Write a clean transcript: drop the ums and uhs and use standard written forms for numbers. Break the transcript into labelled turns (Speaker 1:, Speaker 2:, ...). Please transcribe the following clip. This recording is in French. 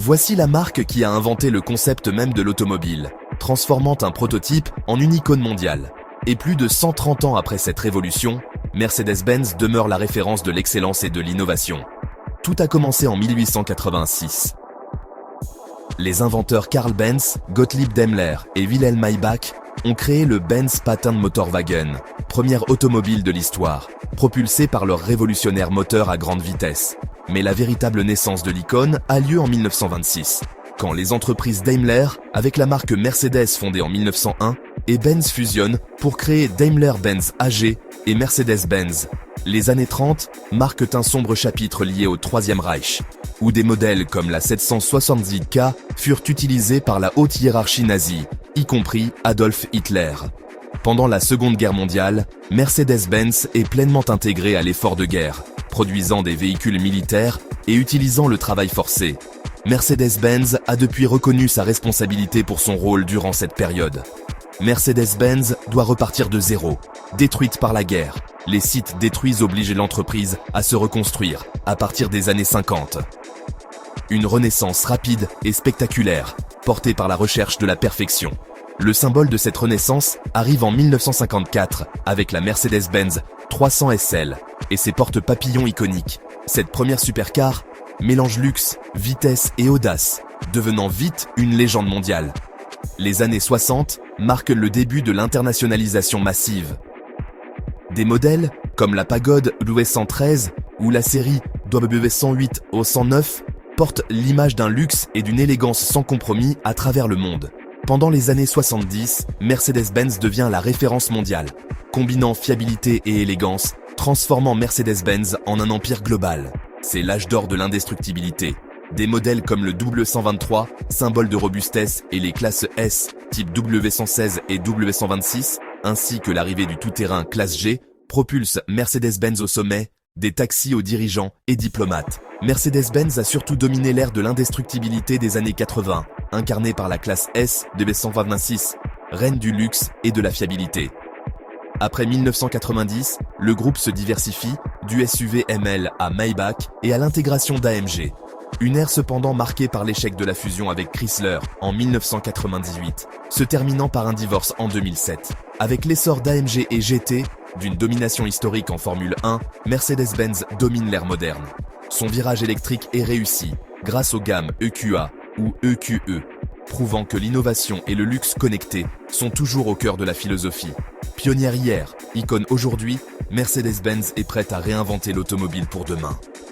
Speaker 1: Voici la marque qui a inventé le concept même de l'automobile, transformant un prototype en une icône mondiale. Et plus de 130 ans après cette révolution, Mercedes-Benz demeure la référence de l'excellence et de l'innovation. Tout a commencé en 1886. Les inventeurs Karl Benz, Gottlieb Daimler et Wilhelm Maybach ont créé le Benz Patent Motorwagen, première automobile de l'histoire, propulsée par leur révolutionnaire moteur à grande vitesse. Mais la véritable naissance de l'icône a lieu en 1926, quand les entreprises Daimler, avec la marque Mercedes fondée en 1901, et Benz fusionnent pour créer Daimler-Benz AG et Mercedes-Benz. Les années 30 marquent un sombre chapitre lié au Troisième Reich, où des modèles comme la 770K furent utilisés par la haute hiérarchie nazie, y compris Adolf Hitler. Pendant la Seconde Guerre mondiale, Mercedes-Benz est pleinement intégré à l'effort de guerre, produisant des véhicules militaires et utilisant le travail forcé. Mercedes-Benz a depuis reconnu sa responsabilité pour son rôle durant cette période. Mercedes-Benz doit repartir de zéro, détruite par la guerre. Les sites détruits obligent l'entreprise à se reconstruire à partir des années 50. Une renaissance rapide et spectaculaire, portée par la recherche de la perfection. Le symbole de cette renaissance arrive en 1954 avec la Mercedes-Benz 300 SL et ses porte-papillons iconiques. Cette première supercar mélange luxe, vitesse et audace, devenant vite une légende mondiale. Les années 60 marquent le début de l'internationalisation massive. Des modèles comme la Pagode W113 ou la série W108 au 109 portent l'image d'un luxe et d'une élégance sans compromis à travers le monde. Pendant les années 70, Mercedes-Benz devient la référence mondiale, combinant fiabilité et élégance, transformant Mercedes-Benz en un empire global. C'est l'âge d'or de l'indestructibilité. Des modèles comme le W123, symbole de robustesse, et les classes S, type W116 et W126, ainsi que l'arrivée du tout-terrain classe G, propulsent Mercedes-Benz au sommet, des taxis aux dirigeants et diplomates. Mercedes-Benz a surtout dominé l'ère de l'indestructibilité des années 80, incarnée par la classe S de W126, reine du luxe et de la fiabilité. Après 1990, le groupe se diversifie, du SUV ML à Maybach et à l'intégration d'AMG. Une ère cependant marquée par l'échec de la fusion avec Chrysler en 1998, se terminant par un divorce en 2007. Avec l'essor d'AMG et GT, d'une domination historique en Formule 1, Mercedes-Benz domine l'ère moderne. Son virage électrique est réussi, grâce aux gammes EQA ou EQE, prouvant que l'innovation et le luxe connecté sont toujours au cœur de la philosophie. Pionnière hier, icône aujourd'hui, Mercedes-Benz est prête à réinventer l'automobile pour demain.